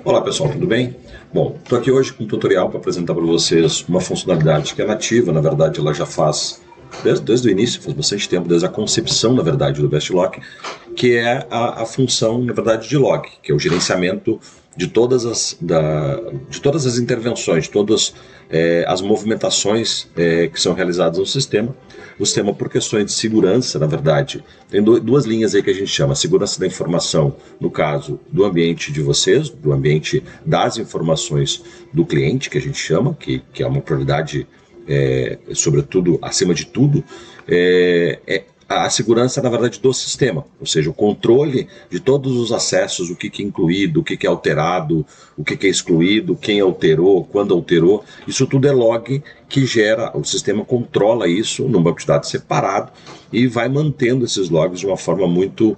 Olá pessoal, tudo bem? Bom, estou aqui hoje com um tutorial para apresentar para vocês uma funcionalidade que é nativa, na verdade ela já faz desde o início, faz bastante tempo, desde a concepção, na verdade, do BestLock, que é a função, na verdade, de log, que é o gerenciamento de todas as intervenções, todas as movimentações que são realizadas no sistema. O sistema, por questões de segurança, na verdade, tem duas linhas aí que a gente chama: a segurança da informação, no caso do ambiente de vocês, do ambiente das informações do cliente, que a gente chama, que é uma prioridade, sobretudo, acima de tudo, a segurança, na verdade, do sistema, ou seja, o controle de todos os acessos, o que é incluído, o que é alterado, o que é excluído, quem alterou, quando alterou. Isso tudo é log que gera, o sistema controla isso num banco de dados separado e vai mantendo esses logs de uma forma muito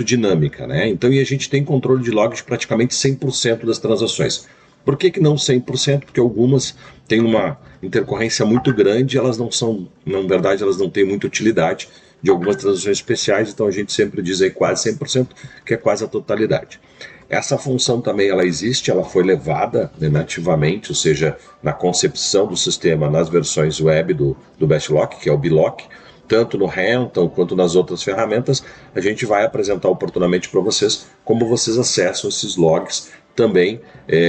dinâmica, né? Então, e a gente tem controle de logs de praticamente 100% das transações. Por que não 100%? Porque algumas têm uma intercorrência muito grande, elas não são, na verdade, elas não têm muita utilidade de algumas transações especiais, então a gente sempre diz aí quase 100%, que é quase a totalidade. Essa função também ela existe, ela foi levada nativamente, ou seja, na concepção do sistema nas versões web do BestLock, que é o BLock, tanto no Hampton quanto nas outras ferramentas. A gente vai apresentar oportunamente para vocês como vocês acessam esses logs também,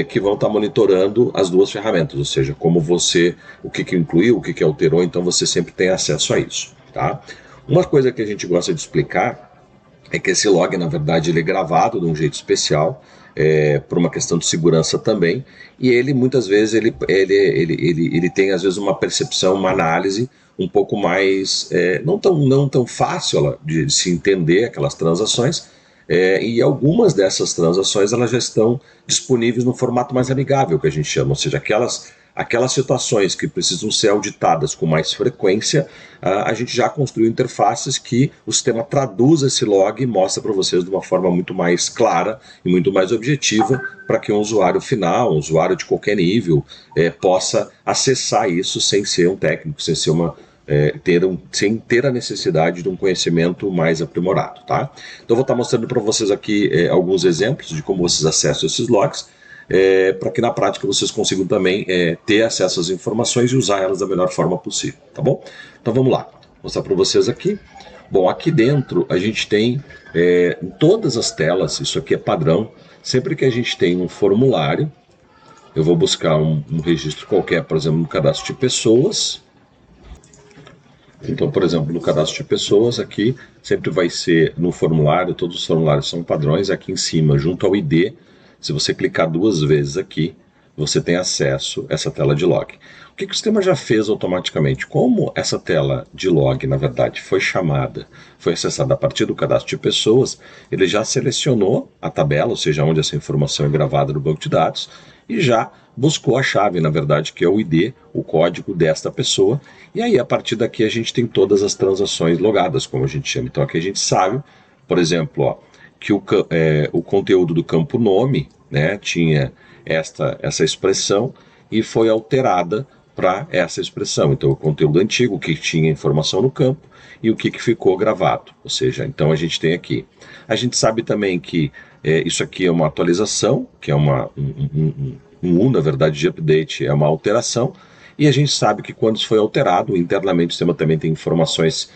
que vão estar monitorando as duas ferramentas, ou seja, como você, o que incluiu, o que alterou, então você sempre tem acesso a isso, tá? Uma coisa que a gente gosta de explicar é que esse log, na verdade, ele é gravado de um jeito especial, por uma questão de segurança também, e ele muitas vezes ele tem às vezes uma percepção, uma análise um pouco mais, não tão fácil de se entender aquelas transações, e algumas dessas transações elas já estão disponíveis no formato mais amigável, que a gente chama, ou seja, aquelas situações que precisam ser auditadas com mais frequência, a gente já construiu interfaces que o sistema traduz esse log e mostra para vocês de uma forma muito mais clara e muito mais objetiva, para que um usuário final, um usuário de qualquer nível, possa acessar isso sem ser um técnico, sem ser sem ter a necessidade de um conhecimento mais aprimorado, tá? Então eu vou estar mostrando para vocês aqui alguns exemplos de como vocês acessam esses logs, para que na prática vocês consigam também ter acesso às informações e usar elas da melhor forma possível, tá bom? Então vamos lá, vou mostrar para vocês aqui. Bom, aqui dentro a gente tem em todas as telas, isso aqui é padrão, sempre que a gente tem um formulário, eu vou buscar um registro qualquer, por exemplo, no cadastro de pessoas. Então, por exemplo, no cadastro de pessoas aqui, sempre vai ser no formulário, todos os formulários são padrões, aqui em cima, junto ao ID, se você clicar duas vezes aqui, você tem acesso a essa tela de log. O que o sistema já fez automaticamente? Como essa tela de log, na verdade, foi acessada a partir do cadastro de pessoas, ele já selecionou a tabela, ou seja, onde essa informação é gravada no banco de dados, e já buscou a chave, na verdade, que é o ID, o código desta pessoa, e aí a partir daqui a gente tem todas as transações logadas, como a gente chama. Então aqui a gente sabe, por exemplo, que o conteúdo do campo nome, né, tinha essa expressão e foi alterada para essa expressão. Então o conteúdo antigo, que tinha informação no campo, e o que ficou gravado. Ou seja, então a gente tem aqui. A gente sabe também que isso aqui é uma atualização, que é na verdade, de update, é uma alteração, e a gente sabe que quando isso foi alterado, internamente o sistema também tem informações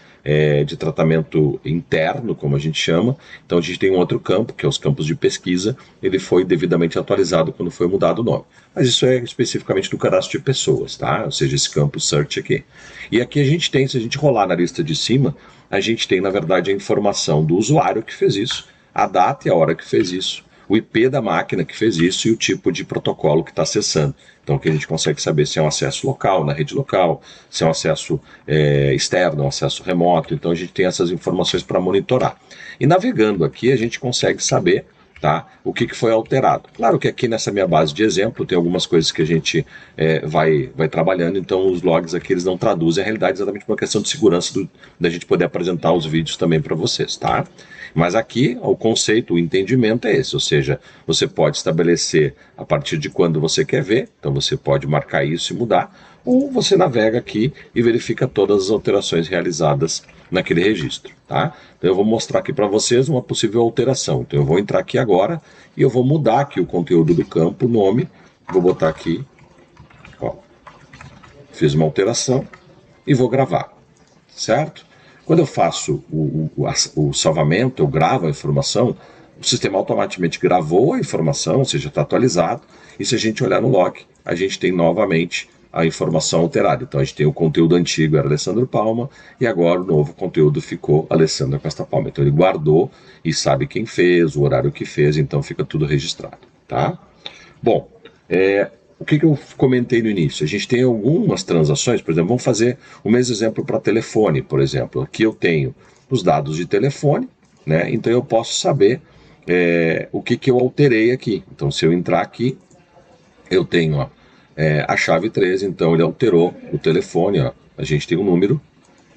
de tratamento interno, como a gente chama. Então a gente tem um outro campo, que é os campos de pesquisa, ele foi devidamente atualizado quando foi mudado o nome. Mas isso é especificamente do cadastro de pessoas, tá? Ou seja, esse campo search aqui. E aqui a gente tem, se a gente rolar na lista de cima, a gente tem, na verdade, a informação do usuário que fez isso, a data e a hora que fez isso, o IP da máquina que fez isso e o tipo de protocolo que está acessando. Então aqui a gente consegue saber se é um acesso local, na rede local, se é um acesso externo, um acesso remoto. Então a gente tem essas informações para monitorar. E navegando aqui a gente consegue saber Tá? O que foi alterado? Claro que aqui nessa minha base de exemplo tem algumas coisas que a gente vai trabalhando, então os logs aqui eles não traduzem a realidade exatamente por uma questão de segurança da gente poder apresentar os vídeos também para vocês, tá? Mas aqui o conceito, o entendimento é esse, ou seja, você pode estabelecer a partir de quando você quer ver, então você pode marcar isso e mudar, ou você navega aqui e verifica todas as alterações realizadas naquele registro, tá? Então eu vou mostrar aqui para vocês uma possível alteração. Então eu vou entrar aqui agora e eu vou mudar aqui o conteúdo do campo, o nome, vou botar aqui, ó, fiz uma alteração e vou gravar, certo? Quando eu faço o salvamento, eu gravo a informação, o sistema automaticamente gravou a informação, ou seja, está atualizado, e se a gente olhar no log, a gente tem novamente a informação alterada. Então a gente tem o conteúdo antigo, era Alessandro Palma, e agora o novo conteúdo ficou Alessandro Costa Palma. Então ele guardou e sabe quem fez, o horário que fez, então fica tudo registrado, tá? Bom, o que eu comentei no início? A gente tem algumas transações, por exemplo, vamos fazer o mesmo exemplo para telefone, por exemplo. Aqui eu tenho os dados de telefone, né? Então eu posso saber o que eu alterei aqui. Então se eu entrar aqui, eu tenho ó, a chave 13, então ele alterou o telefone, ó. A gente tem um número,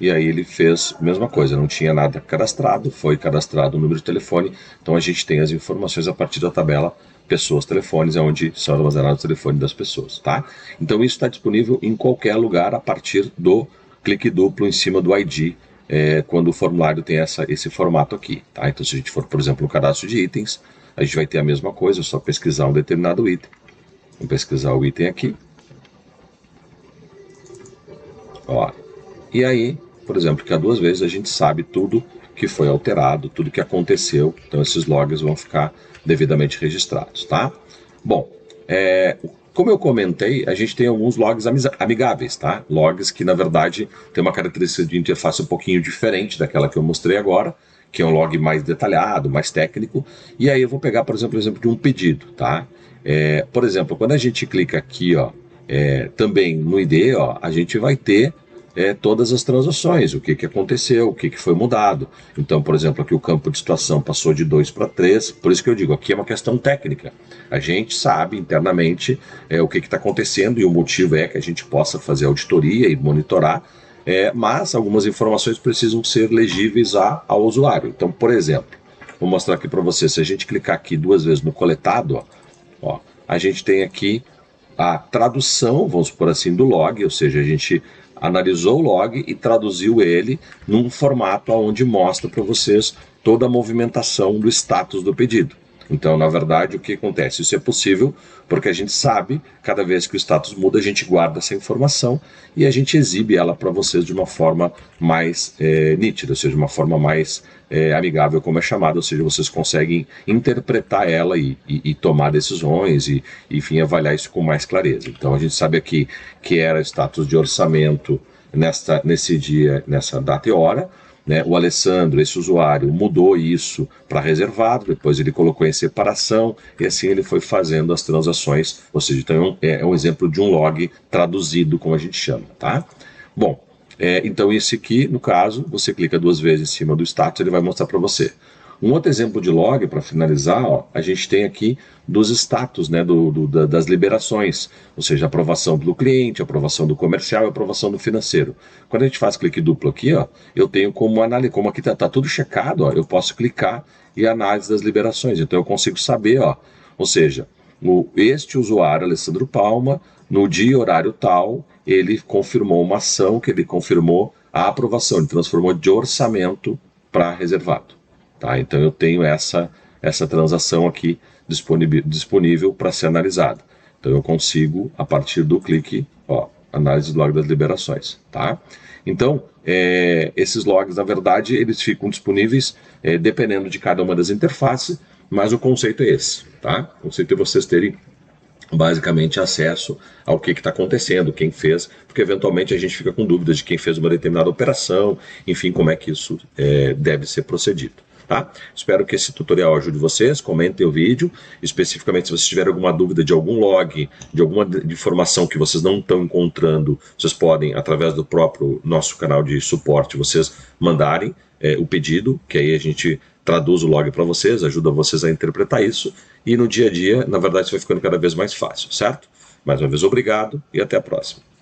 e aí ele fez a mesma coisa, não tinha nada cadastrado, foi cadastrado o número de telefone, então a gente tem as informações a partir da tabela pessoas, telefones, é onde são armazenados os telefones das pessoas, tá? Então isso está disponível em qualquer lugar a partir do clique duplo em cima do ID, quando o formulário tem esse formato aqui, tá? Então se a gente for, por exemplo, no cadastro de itens, a gente vai ter a mesma coisa, é só pesquisar um determinado item. Vamos pesquisar o item aqui. Ó. E aí, por exemplo, que há 2 vezes a gente sabe tudo que foi alterado, tudo que aconteceu. Então esses logs vão ficar devidamente registrados, tá? Bom, como eu comentei, a gente tem alguns logs amigáveis, tá? Logs que, na verdade, tem uma característica de interface um pouquinho diferente daquela que eu mostrei agora, que é um log mais detalhado, mais técnico. E aí eu vou pegar, por exemplo, o exemplo de um pedido, tá? Por exemplo, quando a gente clica aqui, ó, também no ID, ó, a gente vai ter todas as transações, o que aconteceu, o que foi mudado. Então, por exemplo, aqui o campo de situação passou de 2 para 3, por isso que eu digo, aqui é uma questão técnica. A gente sabe internamente o que está acontecendo e o motivo é que a gente possa fazer auditoria e monitorar, mas algumas informações precisam ser legíveis ao usuário. Então, por exemplo, vou mostrar aqui para você, se a gente clicar aqui 2 vezes no coletado, ó, a gente tem aqui a tradução, vamos por assim, do log, ou seja, a gente analisou o log e traduziu ele num formato onde mostra para vocês toda a movimentação do status do pedido. Então, na verdade, o que acontece? Isso é possível porque a gente sabe, cada vez que o status muda, a gente guarda essa informação e a gente exibe ela para vocês de uma forma mais nítida, ou seja, de uma forma mais amigável, como é chamado, ou seja, vocês conseguem interpretar ela e tomar decisões e, enfim, avaliar isso com mais clareza. Então, a gente sabe aqui que era status de orçamento nesse dia, nessa data e hora, né? O Alessandro, esse usuário, mudou isso para reservado, depois ele colocou em separação e assim ele foi fazendo as transações, ou seja, então é um exemplo de um log traduzido, como a gente chama, tá? Bom, então esse aqui, no caso, você clica 2 vezes em cima do status, ele vai mostrar para você. Um outro exemplo de log, para finalizar, ó, a gente tem aqui dos status, né, das liberações, ou seja, aprovação do cliente, aprovação do comercial e aprovação do financeiro. Quando a gente faz clique duplo aqui, ó, eu tenho como aqui está tudo checado, ó, eu posso clicar e análise das liberações. Então eu consigo saber, ó, ou seja, este usuário, Alessandro Palma, no dia e horário tal, ele confirmou uma ação que ele confirmou a aprovação, ele transformou de orçamento para reservado. Tá? Então eu tenho essa transação aqui disponível para ser analisada. Então eu consigo, a partir do clique, ó, análise do log das liberações. Tá? Então, esses logs, na verdade, eles ficam disponíveis dependendo de cada uma das interfaces, mas o conceito é esse. Tá? O conceito é vocês terem basicamente acesso ao que está acontecendo, quem fez, porque eventualmente a gente fica com dúvidas de quem fez uma determinada operação, enfim, como é que isso deve ser procedido. Tá? Espero que esse tutorial ajude vocês, comentem o vídeo, especificamente se vocês tiverem alguma dúvida de algum log, de alguma informação que vocês não estão encontrando, vocês podem, através do próprio nosso canal de suporte, vocês mandarem o pedido, que aí a gente traduz o log para vocês, ajuda vocês a interpretar isso, e no dia a dia, na verdade, isso vai ficando cada vez mais fácil, certo? Mais uma vez, obrigado e até a próxima.